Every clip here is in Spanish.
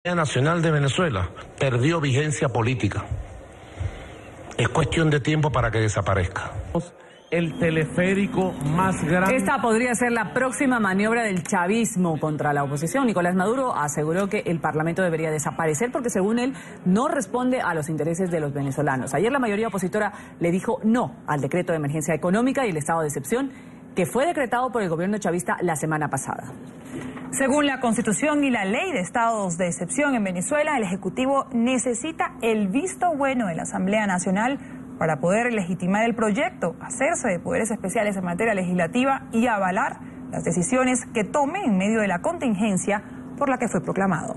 Nacional de Venezuela perdió vigencia política. Es cuestión de tiempo para que desaparezca. El teleférico más grande. Esta podría ser la próxima maniobra del chavismo contra la oposición. Nicolás Maduro aseguró que el Parlamento debería desaparecer porque, según él, no responde a los intereses de los venezolanos. Ayer la mayoría opositora le dijo no al decreto de emergencia económica y el estado de excepción que fue decretado por el gobierno chavista la semana pasada. Según la Constitución y la Ley de Estados de Excepción en Venezuela, el Ejecutivo necesita el visto bueno de la Asamblea Nacional para poder legitimar el proyecto, hacerse de poderes especiales en materia legislativa y avalar las decisiones que tome en medio de la contingencia por la que fue proclamado.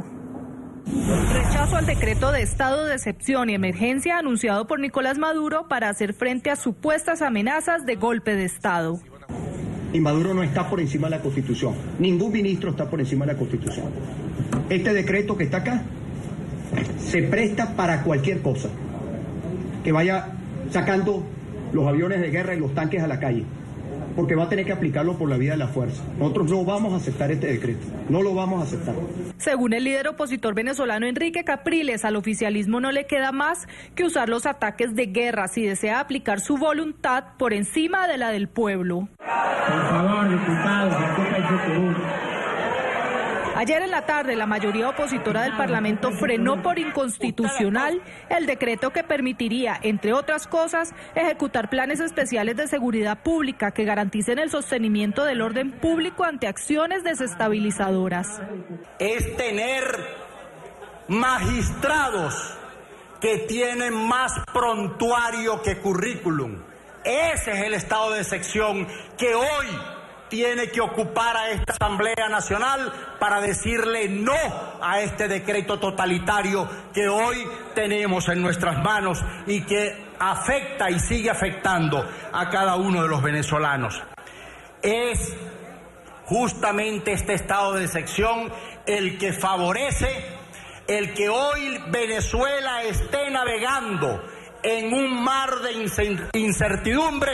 Rechazo al decreto de estado de excepción y emergencia anunciado por Nicolás Maduro para hacer frente a supuestas amenazas de golpe de Estado. Y Maduro no está por encima de la Constitución. Ningún ministro está por encima de la Constitución. Este decreto que está acá se presta para cualquier cosa. Que vaya sacando los aviones de guerra y los tanques a la calle. Porque va a tener que aplicarlo por la vía de la fuerza. Nosotros no vamos a aceptar este decreto. No lo vamos a aceptar. Según el líder opositor venezolano Enrique Capriles, al oficialismo no le queda más que usar los ataques de guerra si desea aplicar su voluntad por encima de la del pueblo. Por favor, diputados, Ayer en la tarde, la mayoría opositora del Parlamento frenó por inconstitucional el decreto que permitiría, entre otras cosas, ejecutar planes especiales de seguridad pública que garanticen el sostenimiento del orden público ante acciones desestabilizadoras. Es tener magistrados que tienen más prontuario que currículum. Ese es el estado de excepción que hoy tiene que ocupar a esta Asamblea Nacional para decirle no a este decreto totalitario que hoy tenemos en nuestras manos y que afecta y sigue afectando a cada uno de los venezolanos. Es justamente este estado de excepción el que favorece el que hoy Venezuela esté navegando en un mar de incertidumbre.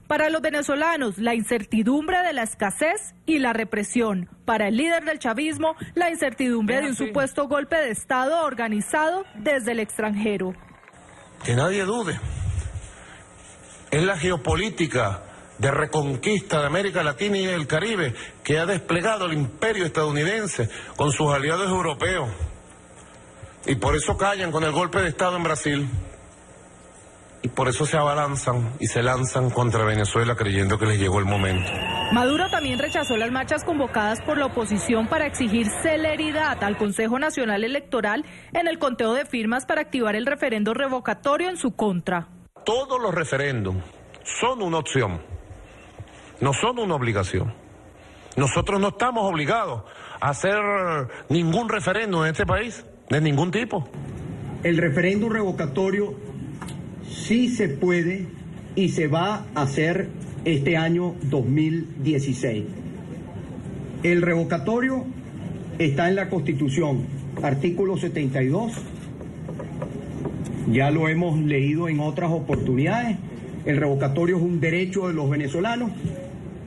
Para los venezolanos, la incertidumbre de la escasez y la represión. Para el líder del chavismo, la incertidumbre de un supuesto golpe de Estado organizado desde el extranjero. Que nadie dude. Es la geopolítica de reconquista de América Latina y el Caribe que ha desplegado el imperio estadounidense con sus aliados europeos. Y por eso callan con el golpe de Estado en Brasil. Y por eso se abalanzan y se lanzan contra Venezuela creyendo que les llegó el momento. Maduro también rechazó las marchas convocadas por la oposición para exigir celeridad al Consejo Nacional Electoral en el conteo de firmas para activar el referendo revocatorio en su contra. Todos los referéndums son una opción, no son una obligación. Nosotros no estamos obligados a hacer ningún referéndum en este país, de ningún tipo. El referéndum revocatorio sí se puede y se va a hacer este año 2016. El revocatorio está en la Constitución, artículo 72. Ya lo hemos leído en otras oportunidades. El revocatorio es un derecho de los venezolanos.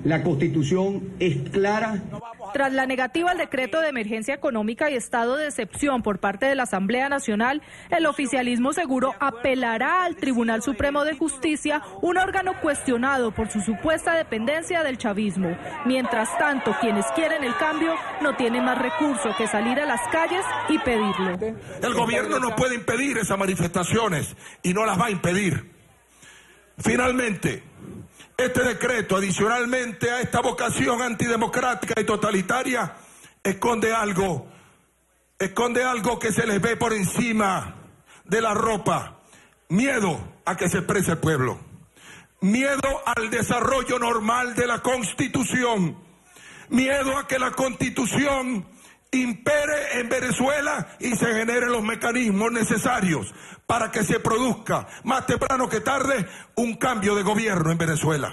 La Constitución es clara. Tras la negativa al decreto de emergencia económica y estado de excepción por parte de la Asamblea Nacional, el oficialismo seguro apelará al Tribunal Supremo de Justicia, un órgano cuestionado por su supuesta dependencia del chavismo. Mientras tanto, quienes quieren el cambio no tienen más recurso que salir a las calles y pedirlo. El gobierno no puede impedir esas manifestaciones y no las va a impedir. Finalmente, este decreto, adicionalmente a esta vocación antidemocrática y totalitaria, esconde algo que se les ve por encima de la ropa. Miedo a que se exprese el pueblo. Miedo al desarrollo normal de la Constitución. Miedo a que la Constitución impere en Venezuela y se generen los mecanismos necesarios para que se produzca, más temprano que tarde, un cambio de gobierno en Venezuela.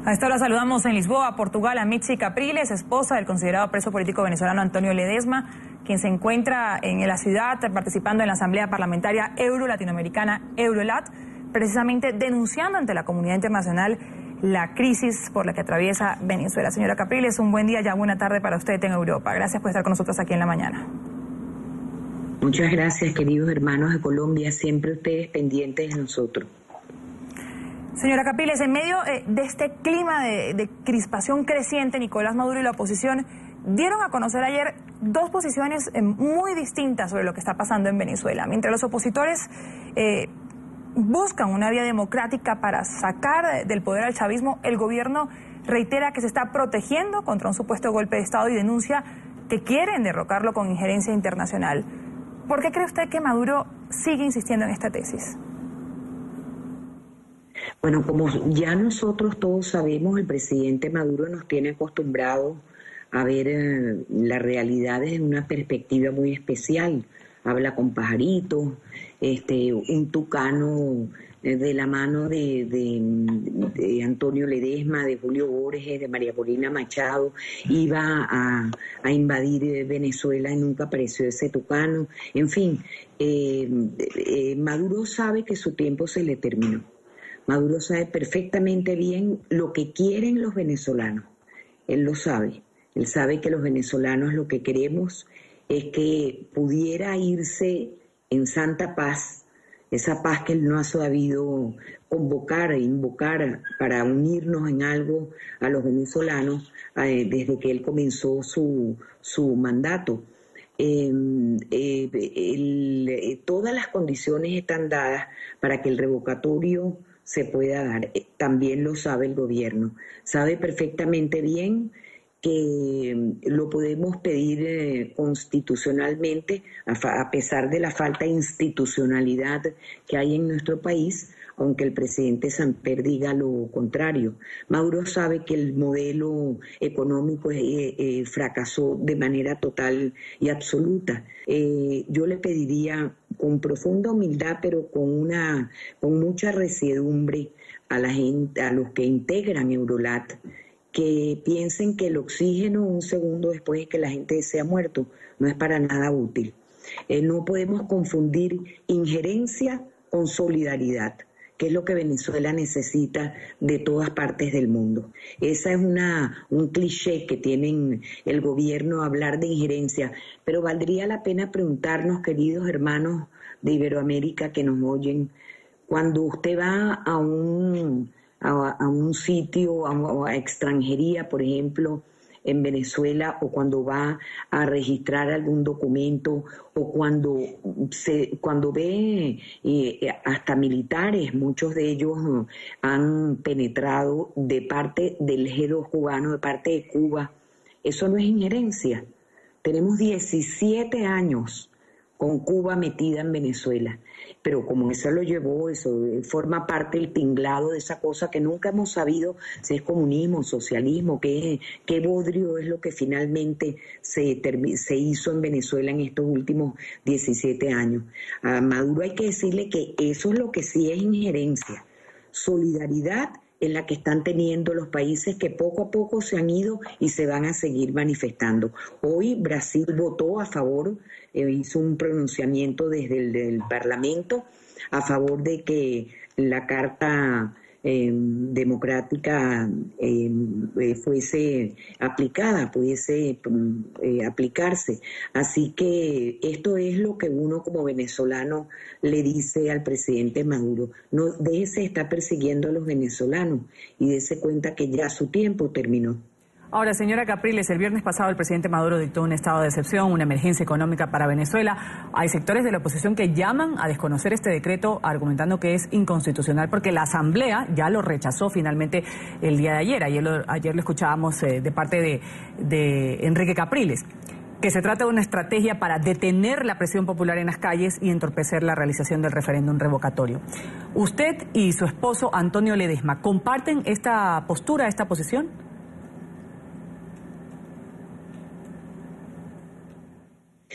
A esta hora saludamos en Lisboa, Portugal, a Mitzi Capriles, esposa del considerado preso político venezolano Antonio Ledesma, quien se encuentra en la ciudad participando en la Asamblea Parlamentaria Euro-Latinoamericana, Eurolat, precisamente denunciando ante la comunidad internacional la crisis por la que atraviesa Venezuela. Señora Capriles, un buen día, ya buena tarde para usted en Europa. Gracias por estar con nosotros aquí en la mañana. Muchas gracias, queridos hermanos de Colombia, siempre ustedes pendientes de nosotros. Señora Capriles, en medio de este clima de crispación creciente, Nicolás Maduro y la oposición dieron a conocer ayer dos posiciones muy distintas sobre lo que está pasando en Venezuela. Mientras los opositores buscan una vía democrática para sacar del poder al chavismo, el gobierno reitera que se está protegiendo contra un supuesto golpe de Estado y denuncia que quieren derrocarlo con injerencia internacional. ¿Por qué cree usted que Maduro sigue insistiendo en esta tesis? Bueno, como ya nosotros todos sabemos, el presidente Maduro nos tiene acostumbrados a ver la realidad desde una perspectiva muy especial. Habla con pajaritos, un tucano de la mano de Antonio Ledesma, de Julio Borges, de María Corina Machado, iba a invadir Venezuela y nunca apareció ese tucano. En fin, Maduro sabe que su tiempo se le terminó. Maduro sabe perfectamente bien lo que quieren los venezolanos. Él lo sabe. Él sabe que los venezolanos lo que queremos es que pudiera irse en santa paz, esa paz que él no ha sabido convocar e invocar para unirnos en algo a los venezolanos desde que él comenzó su mandato. Todas las condiciones están dadas para que el revocatorio se pueda dar. También lo sabe el gobierno. Sabe perfectamente bien que lo podemos pedir constitucionalmente, a pesar de la falta de institucionalidad que hay en nuestro país, aunque el presidente Samper diga lo contrario. Maduro sabe que el modelo económico fracasó de manera total y absoluta. Yo le pediría con profunda humildad, pero con mucha resiedumbre a la gente, a los que integran Eurolat, que piensen que el oxígeno un segundo después de que la gente se ha muerto no es para nada útil. No podemos confundir injerencia con solidaridad, que es lo que Venezuela necesita de todas partes del mundo. Esa es un cliché que tienen el gobierno, hablar de injerencia, pero valdría la pena preguntarnos, queridos hermanos de Iberoamérica que nos oyen, cuando usted va a un sitio, a extranjería, por ejemplo, en Venezuela, o cuando va a registrar algún documento, o cuando ve hasta militares, muchos de ellos han penetrado de parte del G2 cubano, de parte de Cuba. Eso no es injerencia. Tenemos 17 años con Cuba metida en Venezuela, pero como eso lo llevó, eso forma parte del tinglado de esa cosa que nunca hemos sabido si es comunismo, socialismo, qué bodrio es lo que finalmente se hizo en Venezuela en estos últimos 17 años. A Maduro hay que decirle que eso es lo que sí es injerencia, solidaridad en la que están teniendo los países que poco a poco se han ido y se van a seguir manifestando. Hoy Brasil votó a favor, hizo un pronunciamiento desde el Parlamento a favor de que la Carta democrática fuese aplicada, pudiese aplicarse. Así que esto es lo que uno como venezolano le dice al presidente Maduro: no déjese de estar persiguiendo a los venezolanos y dése cuenta que ya su tiempo terminó. Ahora, señora Capriles, el viernes pasado el presidente Maduro dictó un estado de excepción, una emergencia económica para Venezuela. Hay sectores de la oposición que llaman a desconocer este decreto argumentando que es inconstitucional porque la Asamblea ya lo rechazó finalmente el día de ayer. Ayer lo escuchábamos de parte de Enrique Capriles, que se trata de una estrategia para detener la presión popular en las calles y entorpecer la realización del referéndum revocatorio. ¿Usted y su esposo Antonio Ledesma comparten esta postura, esta posición?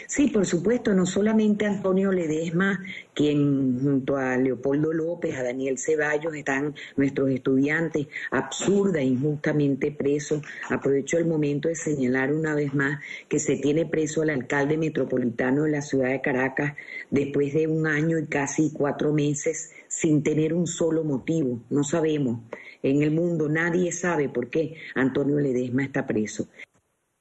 Sí, por supuesto, no solamente Antonio Ledesma, quien junto a Leopoldo López, a Daniel Ceballos, están nuestros estudiantes absurda e injustamente presos. Aprovecho el momento de señalar una vez más que se tiene preso al alcalde metropolitano de la ciudad de Caracas después de 1 año y casi 4 meses sin tener un solo motivo. No sabemos. En el mundo nadie sabe por qué Antonio Ledesma está preso.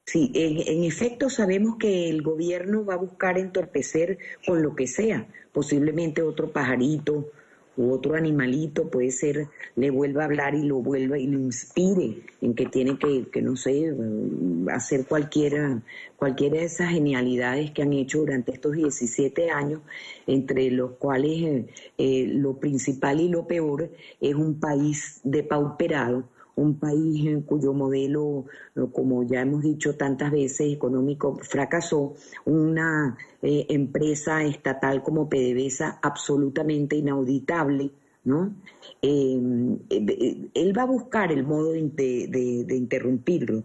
Sí, en efecto sabemos que el gobierno va a buscar entorpecer con lo que sea, posiblemente otro pajarito u otro animalito, puede ser, le vuelva a hablar y lo vuelva y lo inspire en que tiene que no sé, hacer cualquiera de esas genialidades que han hecho durante estos 17 años, entre los cuales lo principal y lo peor es un país depauperado, un país en cuyo modelo, como ya hemos dicho tantas veces, económico fracasó, una empresa estatal como PDVSA absolutamente inauditable, ¿no? Él va a buscar el modo de interrumpirlo.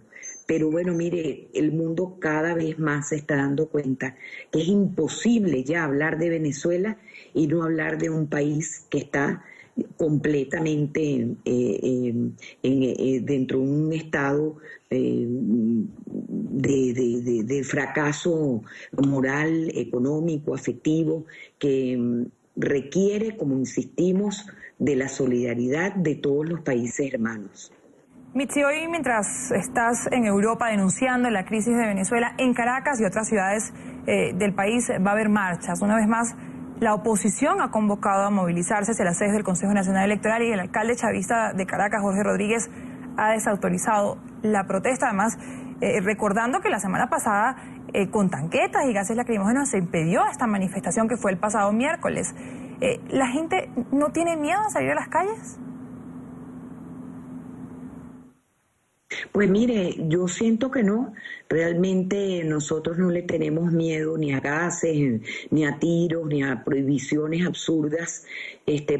Pero bueno, mire, el mundo cada vez más se está dando cuenta que es imposible ya hablar de Venezuela y no hablar de un país que está completamente dentro de un estado de fracaso moral, económico, afectivo, que requiere, como insistimos, de la solidaridad de todos los países hermanos. Mitzi, hoy mientras estás en Europa denunciando la crisis de Venezuela, en Caracas y otras ciudades del país va a haber marchas. Una vez más, la oposición ha convocado a movilizarse hacia las sedes del Consejo Nacional Electoral y el alcalde chavista de Caracas, Jorge Rodríguez, ha desautorizado la protesta. Además, recordando que la semana pasada, con tanquetas y gases lacrimógenos, se impidió esta manifestación que fue el pasado miércoles. ¿La gente no tiene miedo a salir a las calles? Pues mire, yo siento que no. Realmente nosotros no le tenemos miedo ni a gases, ni a tiros, ni a prohibiciones absurdas,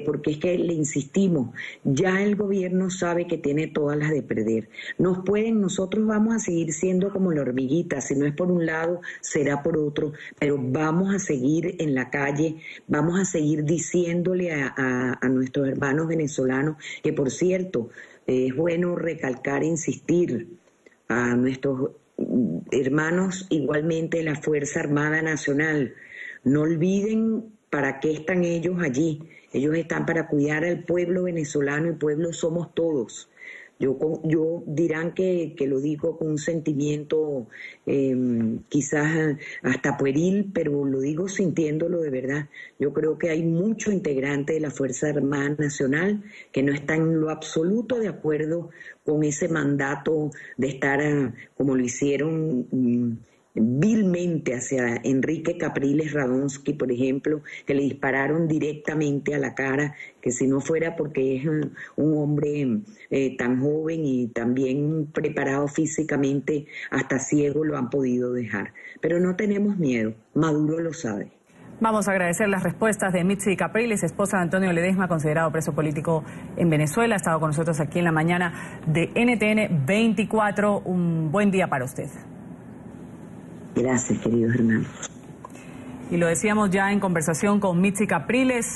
porque es que le insistimos, ya el gobierno sabe que tiene todas las de perder. Nosotros vamos a seguir siendo como la hormiguita, si no es por un lado, será por otro, pero vamos a seguir en la calle, vamos a seguir diciéndole a nuestros hermanos venezolanos, que por cierto, es bueno recalcar e insistir a nuestros hermanos igualmente de la Fuerza Armada Nacional. No olviden para qué están ellos allí. Ellos están para cuidar al pueblo venezolano, y pueblo somos todos. Yo dirán que lo digo con un sentimiento quizás hasta pueril, pero lo digo sintiéndolo de verdad. Yo creo que hay muchos integrantes de la Fuerza Armada Nacional que no están en lo absoluto de acuerdo con ese mandato de estar, como lo hicieron vilmente hacia Enrique Capriles Radonsky, por ejemplo, que le dispararon directamente a la cara, que si no fuera porque es un hombre tan joven y también preparado físicamente, hasta ciego lo han podido dejar. Pero no tenemos miedo, Maduro lo sabe. Vamos a agradecer las respuestas de Mitzi Capriles, esposa de Antonio Ledesma, considerado preso político en Venezuela. Ha estado con nosotros aquí en la mañana de NTN 24. Un buen día para usted. Gracias, queridos hermanos. Y lo decíamos ya en conversación con Mitzi Capriles.